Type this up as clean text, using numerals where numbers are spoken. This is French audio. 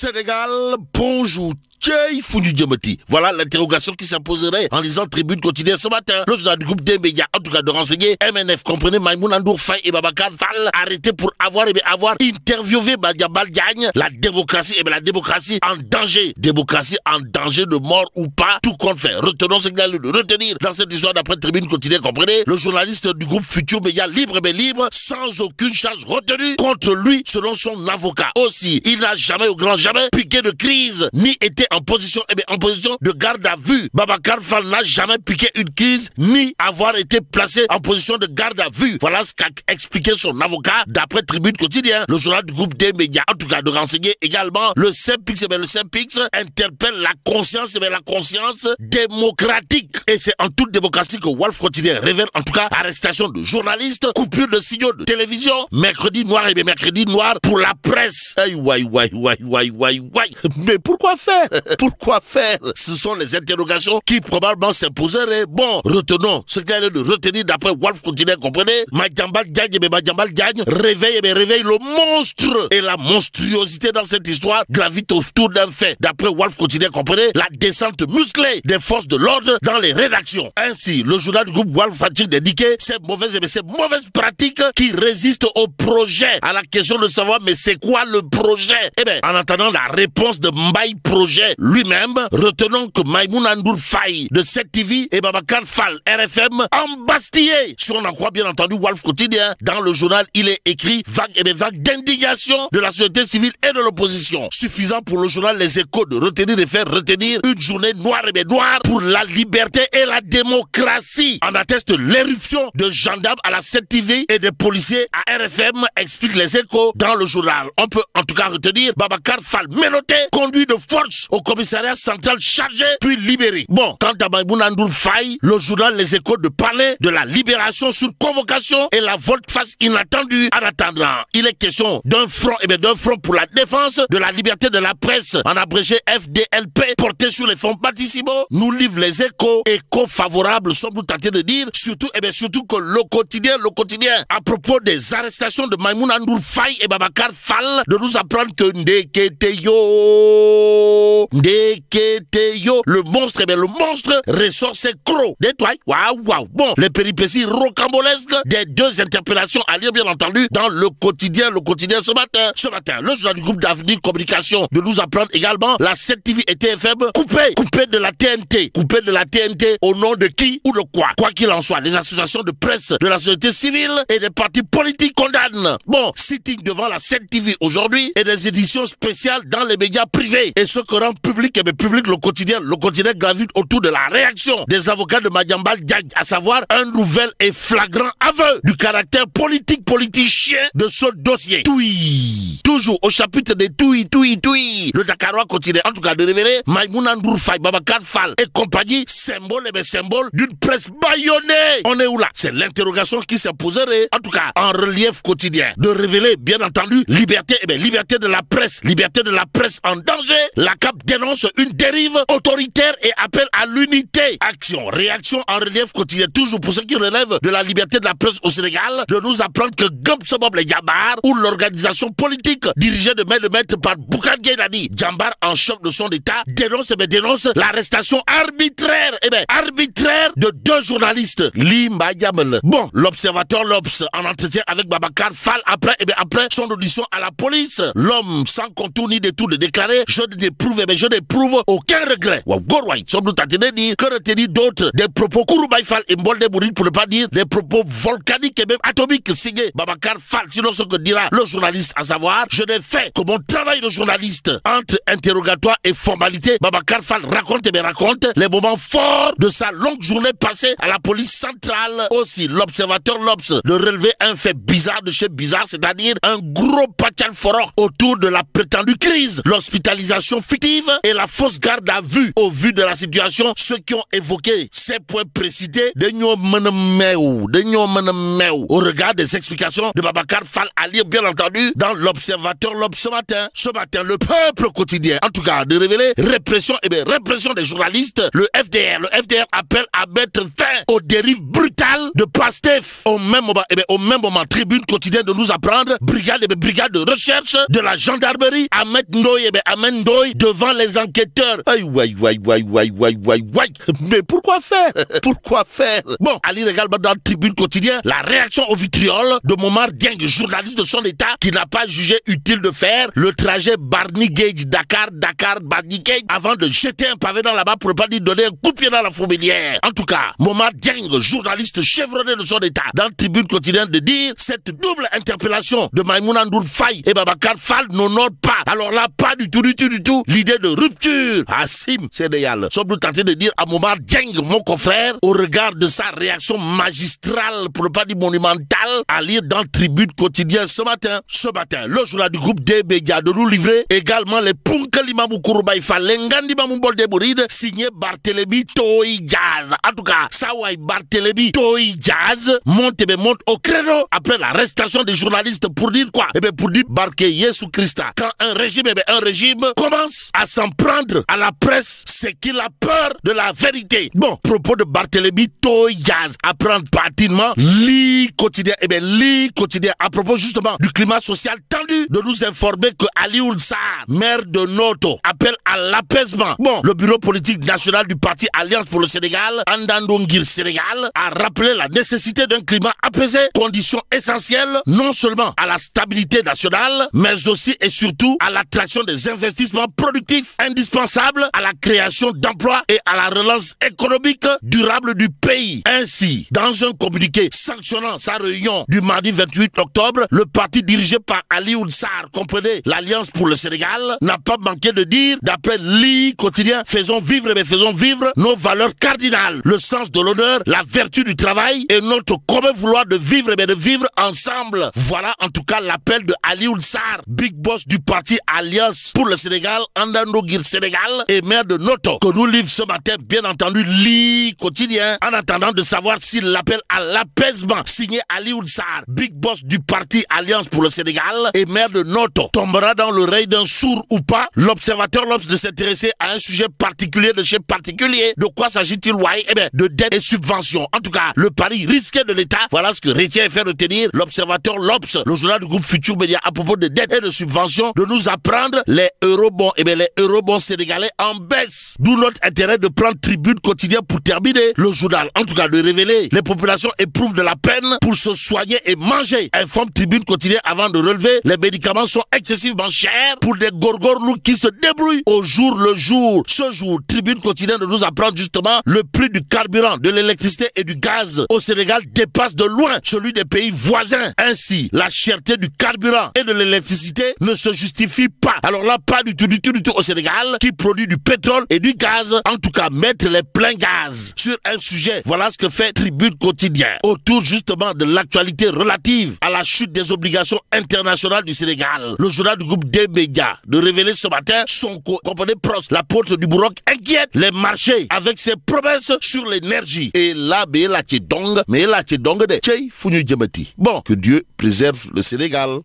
Sénégal, bonjour. Voilà l'interrogation qui s'imposerait en lisant Tribune quotidienne ce matin. Le journal du groupe des médias, en tout cas de renseigner, MNF, comprenez Maïmouna Ndour Faye et Babacar Fall, arrêtés pour avoir interviewé Madiambal Diagne. La démocratie en danger. Démocratie en danger de mort ou pas, tout compte fait. Retenons ce qu'il a de retenir dans cette histoire d'après Tribune quotidienne, comprenez. Le journaliste du groupe Futur Média, libre, sans aucune charge retenue contre lui, selon son avocat. Aussi, il n'a jamais, au grand jamais, piqué de crise, ni été en position de garde à vue. Babacar Fall n'a jamais piqué une crise, ni avoir été placé en position de garde à vue. Voilà ce qu'a expliqué son avocat d'après Tribune quotidien. Le journal du groupe des médias, en tout cas de renseigner également, le Synpics, le Synpics interpelle la conscience démocratique. Et c'est en toute démocratie que Wolf quotidien révèle en tout cas arrestation de journalistes, coupure de signaux de télévision, mercredi noir pour la presse. Aïe, mais pourquoi faire? Pourquoi faire? Ce sont les interrogations qui probablement s'imposeraient. Bon, retenons ce qu'il y a de retenir d'après Wolf quotidien, comprenez? Madiambal Diagne réveille le monstre. Et la monstruosité dans cette histoire gravite autour d'un fait. D'après Wolf quotidien, comprenez? La descente musclée des forces de l'ordre dans les rédactions. Ainsi, le journal du groupe Wolf a-t-il indiqué ces mauvaises pratiques qui résistent au projet. À la question de savoir, mais c'est quoi le projet? Eh bien, en attendant la réponse de Mbaye Projet lui-même, retenons que Maïmouna Ndour Faye de 7TV et Babacar Fall RFM embastillés. Si on en croit bien entendu Wolf quotidien, dans le journal il est écrit vague d'indignation de la société civile et de l'opposition. Suffisant pour le journal Les Échos de faire retenir une journée noire pour la liberté et la démocratie. En atteste l'éruption de gendarmes à la 7TV et des policiers à RFM, explique Les Échos dans le journal. On peut en tout cas retenir Babacar Fall menotté, conduit de force au commissariat central chargé, puis libéré. Bon, quant à Maïmouna Ndour Faye, le journal Les Échos de parler de la libération sur convocation et la volte-face inattendue. En attendant, il est question d'un front, pour la défense de la liberté de la presse, en abrégé FDLP, porté sur les fonds baptismaux, nous livre Les Échos, éco-favorables, sommes-nous tentés de dire, surtout que le quotidien, à propos des arrestations de Maïmouna Ndour Faye et Babacar Fall, de nous apprendre que le monstre ressort ses crocs. Détoile. Waouh. Bon, les péripéties rocambolesques des deux interpellations à lire bien entendu dans le quotidien ce matin. Le journal du groupe d'Avenir Communication de nous apprendre également la 7TV et TFM coupée de la TNT. Coupée de la TNT au nom de qui ou de quoi? Quoi qu'il en soit, les associations de presse de la société civile et des partis politiques condamnent. Bon, sitting devant la 7TV aujourd'hui et des éditions spéciales dans les médias privés. Et ce que rend public le quotidien gravite autour de la réaction des avocats de Madiambal Diagne, à savoir un nouvel et flagrant aveu du caractère politicien de ce dossier. Toujours au chapitre des le Dakarois continue en tout cas de révéler Maïmouna Ndour Faye, Babacar Fall et compagnie, symbole d'une presse bâillonnée. On est où là? C'est l'interrogation qui s'imposerait, en tout cas en relief quotidien, de révéler bien entendu liberté de la presse en danger. La CAP dénonce une dérive autoritaire et appelle à l'unité. Réaction en relief quotidien, toujours pour ce qui relève de la liberté de la presse au Sénégal, de nous apprendre que Gumsobab les Jambar, ou l'organisation politique dirigée de maître par Boukhan Gaydani, Jambar en chef de son état, dénonce l'arrestation arbitraire de deux journalistes. Bon, l'observateur L'Obs en entretien avec Babacar Fall après son audition à la police. L'homme sans contour ni détour de déclarer je n'éprouve aucun regret. Sommes-nous tentés de dire que retenir d'autres des propos Kouroubaï Fall et Mbolde Bourine, pour ne pas dire des propos volcaniques et même atomiques signés Babacar Fall, sinon ce que dira le journaliste, à savoir je n'ai fait que mon travail de journaliste. Entre interrogatoire et formalité, Babacar Fall raconte les moments forts de sa longue journée passée à la police centrale. Aussi, l'observateur L'Obs de relever un fait bizarre de chez bizarre, c'est-à-dire un gros pachal fort autour de la prétendue crise, l'hospitalisation fictive préventive et la fausse garde à vue. Au vu de la situation, ceux qui ont évoqué ces points précités au regard des explications de Babacar Fall à lire bien entendu dans l'Observateur ce matin. Ce matin, le peuple quotidien, en tout cas, de révéler répression des journalistes. Le FDR appelle à mettre fin aux dérives brutales de Pastef. Au même moment, Tribune quotidienne de nous apprendre, brigade de recherche de la gendarmerie, Ahmed Ndoye devant les enquêteurs. Mais pourquoi faire? Bon, à lire également dans Tribune quotidien, la réaction au vitriol de Momar Dieng, journaliste de son état, qui n'a pas jugé utile de faire le trajet Barny-Gage, Dakar-Barny-Gage, avant de jeter un pavé dans la barre pour ne pas lui donner un coup de pied dans la fourmilière. En tout cas, Momar Dieng, journaliste chevronné de son état, dans Tribune quotidienne de dire cette double interpellation de Maïmouna Ndour Faye et Babacar Fall n'honore pas. Alors là, pas du tout l'idée de rupture. Assim, c'est idéal. Sommes-nous tentés de dire à Momar Dieng, mon confrère, au regard de sa réaction magistrale, pour ne pas dire monumentale, à lire dans Tribune quotidienne ce matin, le journal du groupe D-Média de nous livrer également les Punkalimamou Kouroubaï Falengandi Mamou Bolde Bouride, signé Barthélémy Toy Jazz. En tout cas, Sawai Barthélémy Toy Jazz monte au créneau après l'arrestation des journalistes pour dire quoi? Pour dire Barké Yesu Christa. Quand un régime commence à s'en prendre à la presse, c'est qu'il a peur de la vérité. Bon, propos de Barthélémy Toy Jazz, à prendre partiellement Li quotidien, à propos justement du climat social tendu, de nous informer que Ali Oulsar, maire de Noto, appelle à l'apaisement. Bon, le bureau politique national du parti Alliance pour le Sénégal, Andandongir Sénégal, a rappelé la nécessité d'un climat apaisé, condition essentielle non seulement à la stabilité nationale, mais aussi et surtout à l'attraction des investissements productifs indispensables à la création d'emplois et à la relance économique durable du pays. Ainsi, dans un communiqué sanctionnant sa réunion du mardi 28 octobre, le parti dirigé par Ali Oulsar, comprenez l'Alliance pour le Sénégal, n'a pas manqué de dire, d'après Li quotidien, faisons vivre nos valeurs cardinales, le sens de l'honneur, la vertu du travail et notre commun vouloir de vivre ensemble. Voilà en tout cas l'appel de Ali Oulsar, big boss du parti Alliance pour le Sénégal, Andandongir Sénégal et maire de Noto, que nous livre ce matin bien entendu Li quotidien, en attendant de savoir si l'appel à l'apaisement signé Ali Oulsar, big boss du parti Alliance pour le Sénégal et maire de Noto, tombera dans l'oreille d'un sourd ou pas. L'Observateur de s'intéresser à un sujet particulier de chez particulier. De quoi s'agit-il, de dettes et subventions. En tout cas, le pari risqué de l'État, voilà ce que retient et fait retenir l'Observateur le journal du groupe Futur Média à propos de dettes et de subventions, de nous apprendre les eurobonds, les eurobonds sénégalais en baisse. D'où notre intérêt de prendre Tribune quotidien pour terminer le journal. En tout cas, de révéler les populations éprouvent de la peine pour se soigner et manger. Informe Tribune quotidien avant de relever, les médicaments sont excessivement chers pour des gorgorlous qui se débrouillent au jour le jour. Ce jour, Tribune quotidien de nous apprendre justement le prix du carburant, de l'électricité et du gaz au Sénégal dépasse de loin celui des pays voisins. Ainsi, la cherté du carburant et de l'électricité ne se justifie pas. Alors là, pas du tout au Sénégal, qui produit du pétrole et du gaz. En tout cas, mettre les pleins gaz sur un sujet. Voilà ce que fait Tribune quotidien. Autour justement de l'actualité relative à la chute des obligations internationales du Sénégal. Le journal du groupe D-Média de révéler ce matin son compagnie proche, l'apôtre du Bourroc, inquiète les marchés avec ses promesses sur l'énergie. Et là, bon, que Dieu préserve le Sénégal.